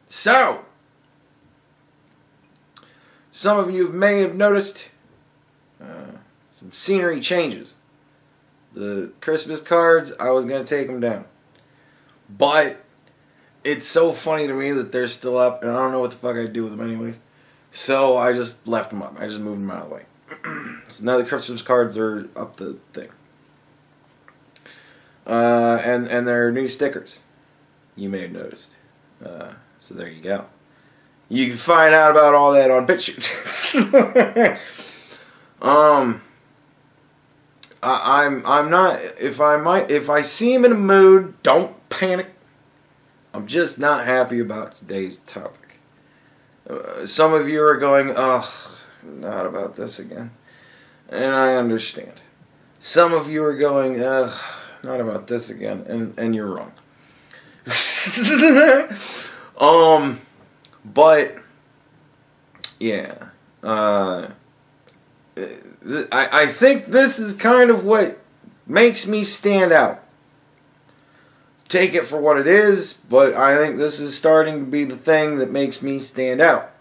So, some of you may have noticed some scenery changes. The Christmas cards, I was going to take them down. But it's so funny to me that they're still up, and I don't know what the fuck I'd do with them anyways. So I just left them up. I just moved them out of the way. So now the Christmas cards are up the thing. And they're new stickers. You may have noticed. So there you go. You can find out about all that on BitChute. I'm not, if I seem in a mood, don't panic. I'm just not happy about today's topic. Some of you are going, oh, not about this again. And I understand. Some of you are going, ugh, not about this again, and you're wrong. But yeah, I think this is kind of what makes me stand out. Take it for what it is, but I think this is starting to be the thing that makes me stand out.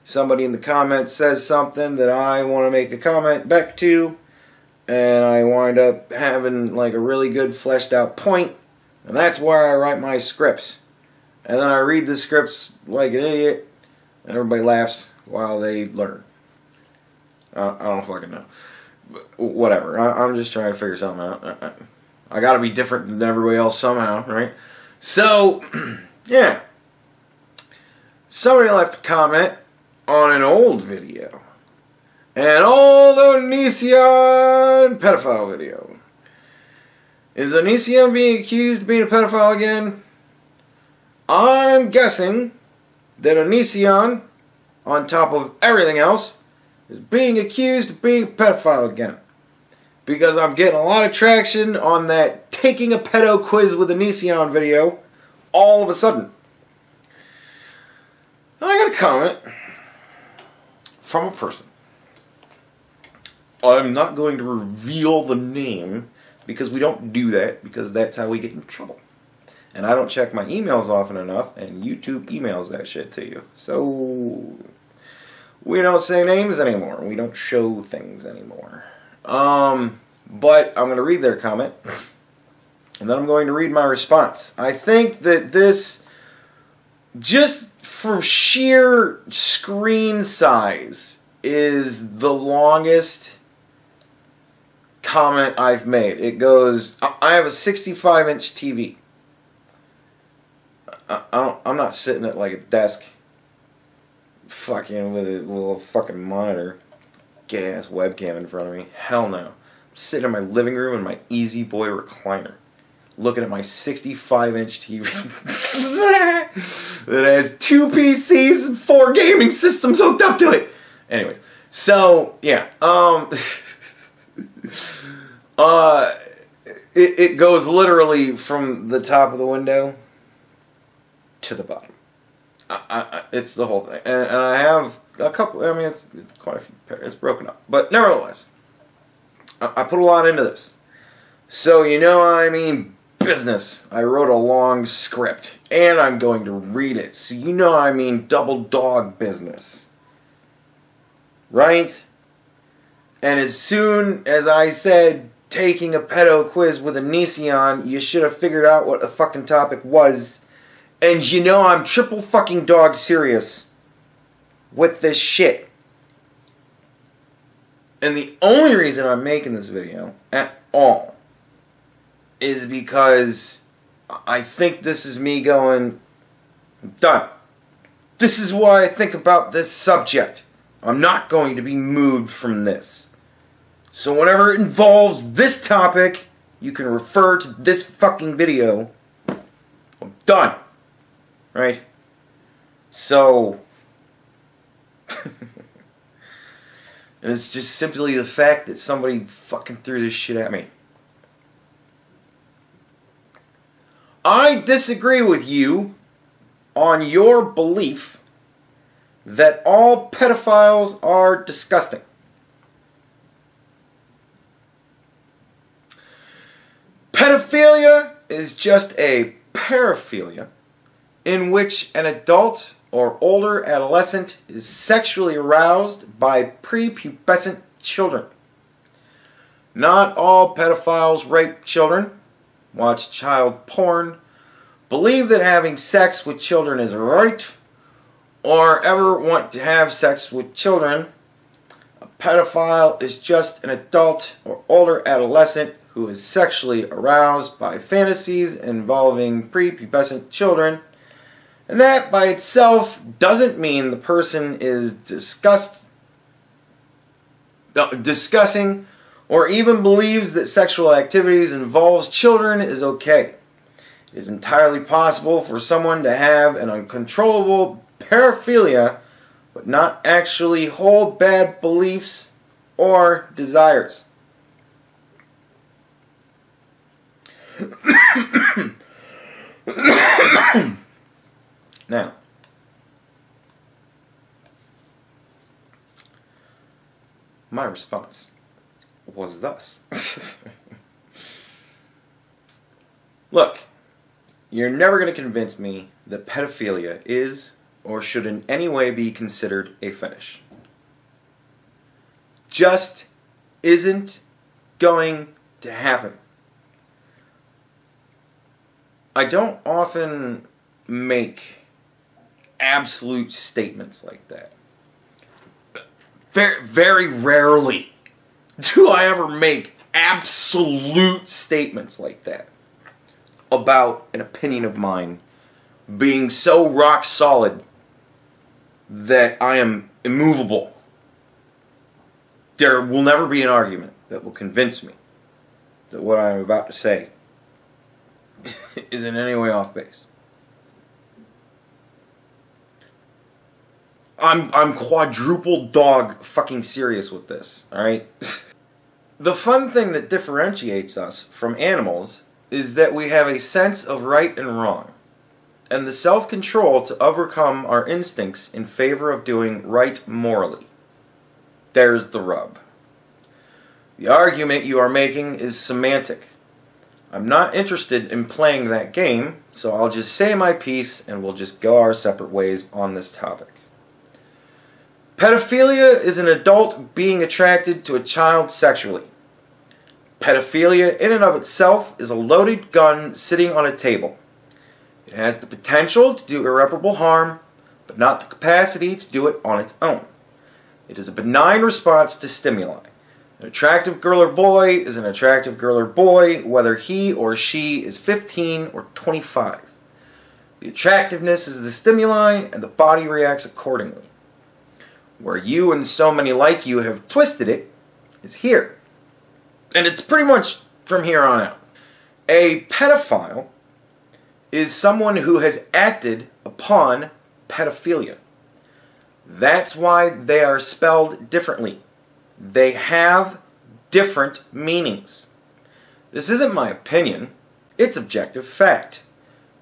Somebody in the comments says something that I want to make a comment back to, and I wind up having like a really good fleshed out point, and that's where I write my scripts. And then I read the scripts like an idiot, and everybody laughs while they learn. I don't fucking know. But whatever. I'm just trying to figure something out. I gotta be different than everybody else somehow, right? So, yeah. Somebody left a comment on an old video. An old Onision pedophile video. Is Onision being accused of being a pedophile again? I'm guessing that Onision, on top of everything else, is being accused of being a pedophile again. Because I'm getting a lot of traction on that taking a pedo quiz with Onision video all of a sudden. I got a comment from a person. I'm not going to reveal the name because we don't do that, because that's how we get in trouble. And I don't check my emails often enough, and YouTube emails that shit to you. So we don't say names anymore. We don't show things anymore. But I'm going to read their comment, and then I'm going to read my response. I think that this, just for sheer screen size, is the longest comment I've made. It goes, I have a 65-inch TV. I'm not sitting at like a desk fucking with a little fucking monitor, gay-ass webcam in front of me. Hell no. I'm sitting in my living room in my Easy Boy recliner, looking at my 65-inch TV that has 2 PCs and 4 gaming systems hooked up to it. Anyways, so yeah, it goes literally from the top of the window to the bottom. It's the whole thing, and I have a couple. I mean, it's quite a few pairs. It's broken up, but nevertheless, I put a lot into this. So you know, I mean, business. I wrote a long script, and I'm going to read it. So you know, I mean, double dog business, right? And as soon as I said taking a pedo quiz with Onision, you should have figured out what the fucking topic was. And you know I'm triple fucking dog serious with this shit. And the only reason I'm making this video at all is because I think this is me going, I'm done. This is why I think about this subject. I'm not going to be moved from this. So whenever it involves this topic, you can refer to this fucking video. I'm done. Right? So, and it's just simply the fact that somebody fucking threw this shit at me. I disagree with you on your belief that all pedophiles are disgusting. Pedophilia is just a paraphilia in which an adult or older adolescent is sexually aroused by prepubescent children. Not all pedophiles rape children, watch child porn, believe that having sex with children is right, or ever want to have sex with children. A pedophile is just an adult or older adolescent who is sexually aroused by fantasies involving prepubescent children, and that by itself doesn't mean the person is discussing or even believes that sexual activities involves children is okay. It is entirely possible for someone to have an uncontrollable paraphilia but not actually hold bad beliefs or desires. Now, my response was thus. Look, you're never going to convince me that pedophilia is or should in any way be considered a fetish. Just isn't going to happen. I don't often make absolute statements like that. Very, very rarely do I ever make absolute statements like that about an opinion of mine being so rock solid that I am immovable. There will never be an argument that will convince me that what I am about to say is in any way off base. I'm quadruple dog fucking serious with this, alright? The fun thing that differentiates us from animals is that we have a sense of right and wrong, and the self-control to overcome our instincts in favor of doing right morally. There's the rub. The argument you are making is semantic. I'm not interested in playing that game, so I'll just say my piece and we'll just go our separate ways on this topic. Pedophilia is an adult being attracted to a child sexually. Pedophilia in and of itself is a loaded gun sitting on a table. It has the potential to do irreparable harm, but not the capacity to do it on its own. It is a benign response to stimuli. An attractive girl or boy is an attractive girl or boy, whether he or she is 15 or 25. The attractiveness is the stimuli, and the body reacts accordingly. Where you and so many like you have twisted it is here. And it's pretty much from here on out. A pedophile is someone who has acted upon pedophilia. That's why they are spelled differently. They have different meanings. This isn't my opinion, it's objective fact.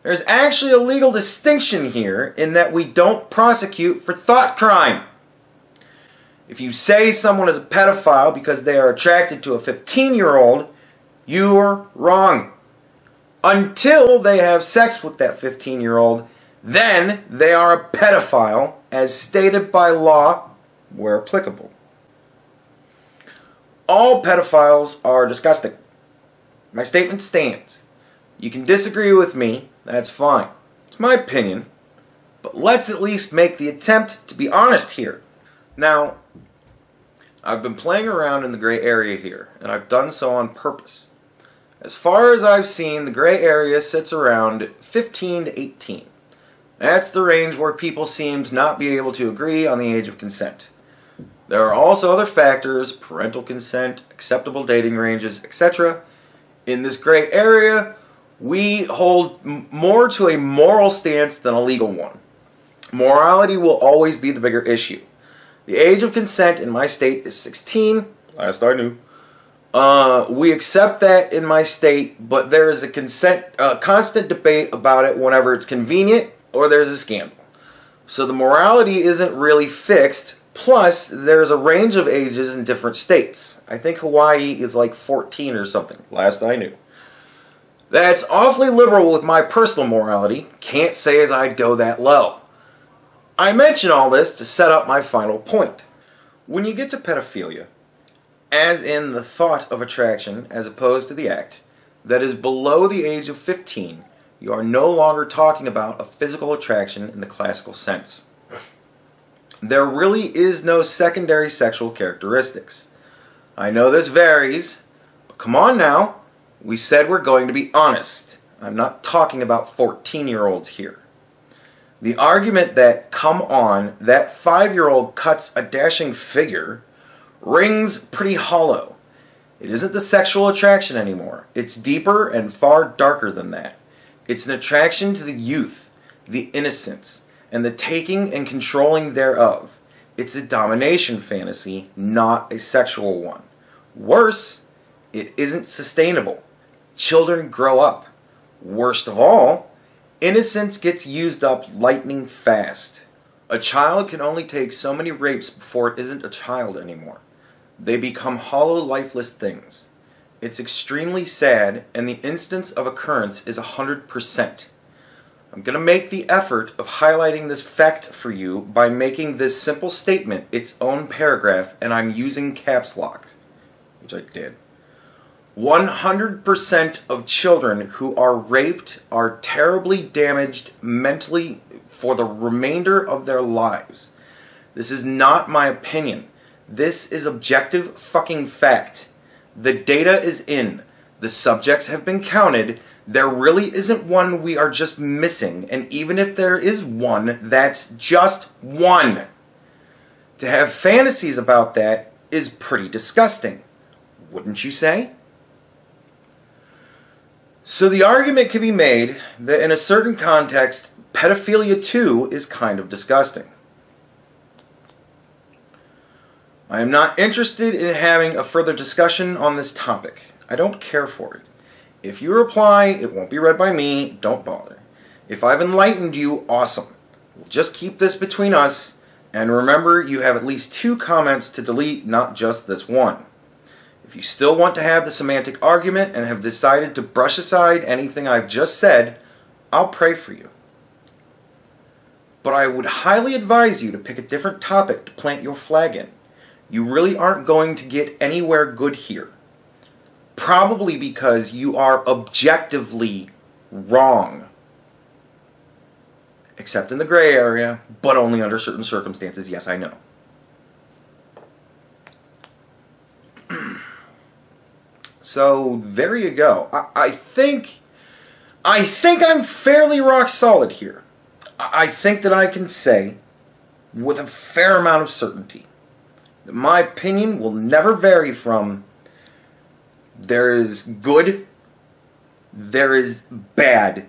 There's actually a legal distinction here in that we don't prosecute for thought crime. If you say someone is a pedophile because they are attracted to a 15-year-old, you're wrong. Until they have sex with that 15-year-old, then they are a pedophile as stated by law where applicable. All pedophiles are disgusting. My statement stands. You can disagree with me, that's fine. It's my opinion, but let's at least make the attempt to be honest here. Now, I've been playing around in the gray area here, and I've done so on purpose. As far as I've seen, the gray area sits around 15 to 18. That's the range where people seem to not be able to agree on the age of consent. There are also other factors, parental consent, acceptable dating ranges, etc. In this gray area, we hold more to a moral stance than a legal one. Morality will always be the bigger issue. The age of consent in my state is 16, last I knew. We accept that in my state, but there is a constant debate about it whenever it's convenient or there's a scandal. So the morality isn't really fixed, plus there's a range of ages in different states. I think Hawaii is like 14 or something, last I knew. That's awfully liberal with my personal morality. Can't say as I'd go that low. I mention all this to set up my final point. When you get to pedophilia, as in the thought of attraction as opposed to the act, that is below the age of 15, you are no longer talking about a physical attraction in the classical sense. There really is no secondary sexual characteristics. I know this varies, but come on now. We said we're going to be honest. I'm not talking about 14-year-olds here. The argument that, come on, that 5-year-old cuts a dashing figure rings pretty hollow. It isn't the sexual attraction anymore. It's deeper and far darker than that. It's an attraction to the youth, the innocence, and the taking and controlling thereof. It's a domination fantasy, not a sexual one. Worse, it isn't sustainable. Children grow up. Worst of all, innocence gets used up lightning fast. A child can only take so many rapes before it isn't a child anymore. They become hollow, lifeless things. It's extremely sad, and the instance of occurrence is 100%. I'm going to make the effort of highlighting this fact for you by making this simple statement its own paragraph, and I'm using caps lock, which I did. 100% of children who are raped are terribly damaged mentally for the remainder of their lives. This is not my opinion. This is objective fucking fact. The data is in. The subjects have been counted. There really isn't one we are just missing. And even if there is one, that's just one. To have fantasies about that is pretty disgusting. Wouldn't you say? So the argument can be made that in a certain context, pedophilia too is kind of disgusting. I am not interested in having a further discussion on this topic. I don't care for it. If you reply, it won't be read by me, don't bother. If I've enlightened you, awesome. We'll just keep this between us, and remember you have at least 2 comments to delete, not just this one. If you still want to have the semantic argument and have decided to brush aside anything I've just said, I'll pray for you. But I would highly advise you to pick a different topic to plant your flag in. You really aren't going to get anywhere good here. Probably because you are objectively wrong. Except in the gray area, but only under certain circumstances. Yes, I know. So, there you go. I think I'm fairly rock solid here. I think that I can say, with a fair amount of certainty, that my opinion will never vary from there is good, there is bad,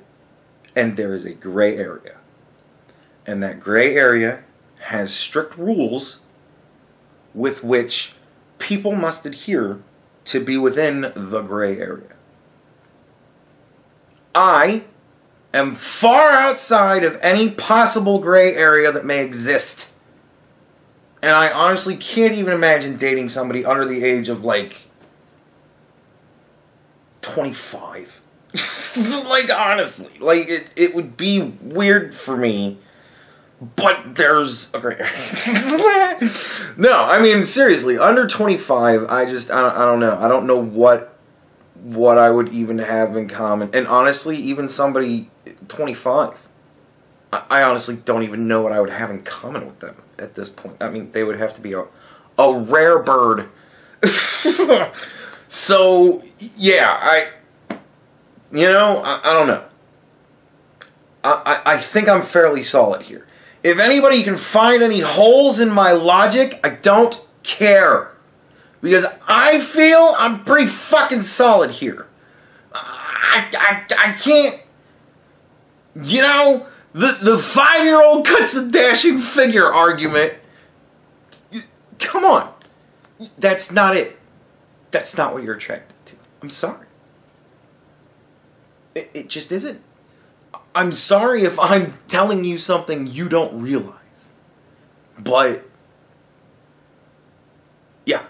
and there is a gray area. And that gray area has strict rules with which people must adhere to be within the gray area. I am far outside of any possible gray area that may exist. And I honestly can't even imagine dating somebody under the age of, like, 25. Like, honestly. Like, it would be weird for me. But there's a gray area. No, I mean, seriously, under 25, I don't know. I don't know what I would even have in common. And honestly, even somebody 25, I honestly don't even know what I would have in common with them at this point. I mean, they would have to be a rare bird. So, yeah, I don't know. I think I'm fairly solid here. If anybody can find any holes in my logic, I don't care. Because I feel I'm pretty fucking solid here. I can't... You know, the 5-year-old cuts a dashing figure argument. Come on. That's not it. That's not what you're attracted to. I'm sorry. It just isn't. I'm sorry if I'm telling you something you don't realize. But, yeah.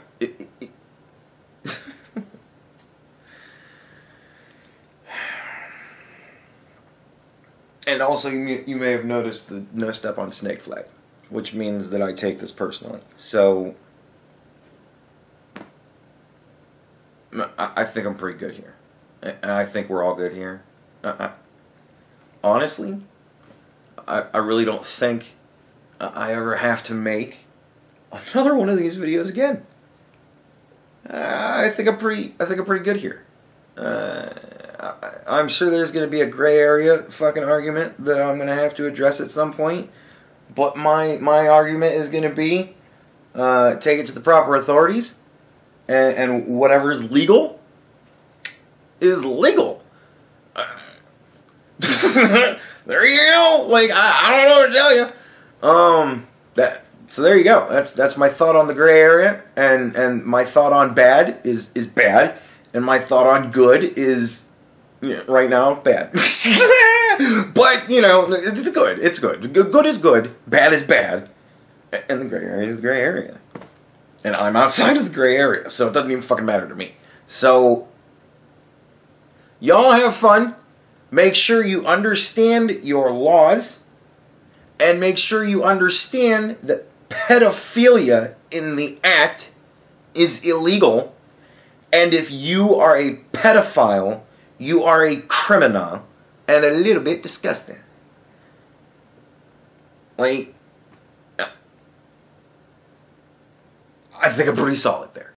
And also, you may have noticed the no step on snake flag, which means that I take this personally. So, I think I'm pretty good here. And I think we're all good here. Honestly, I really don't think I ever have to make another one of these videos again. I think I'm pretty good here. I'm sure there's going to be a gray area fucking argument that I'm going to have to address at some point. But my argument is going to be, take it to the proper authorities, and whatever is legal is legal. There you go. Like, I don't know what to tell you. So there you go. That's my thought on the gray area, and my thought on bad is bad, and my thought on good is, right now, bad. But, it's good. It's good. Good is good. Bad is bad. And the gray area is the gray area. And I'm outside of the gray area, so it doesn't even fucking matter to me. So, y'all have fun. Make sure you understand your laws. And make sure you understand that pedophilia in the act is illegal. And if you are a pedophile, you are a criminal and a little bit disgusting. Like, I think I'm pretty solid there.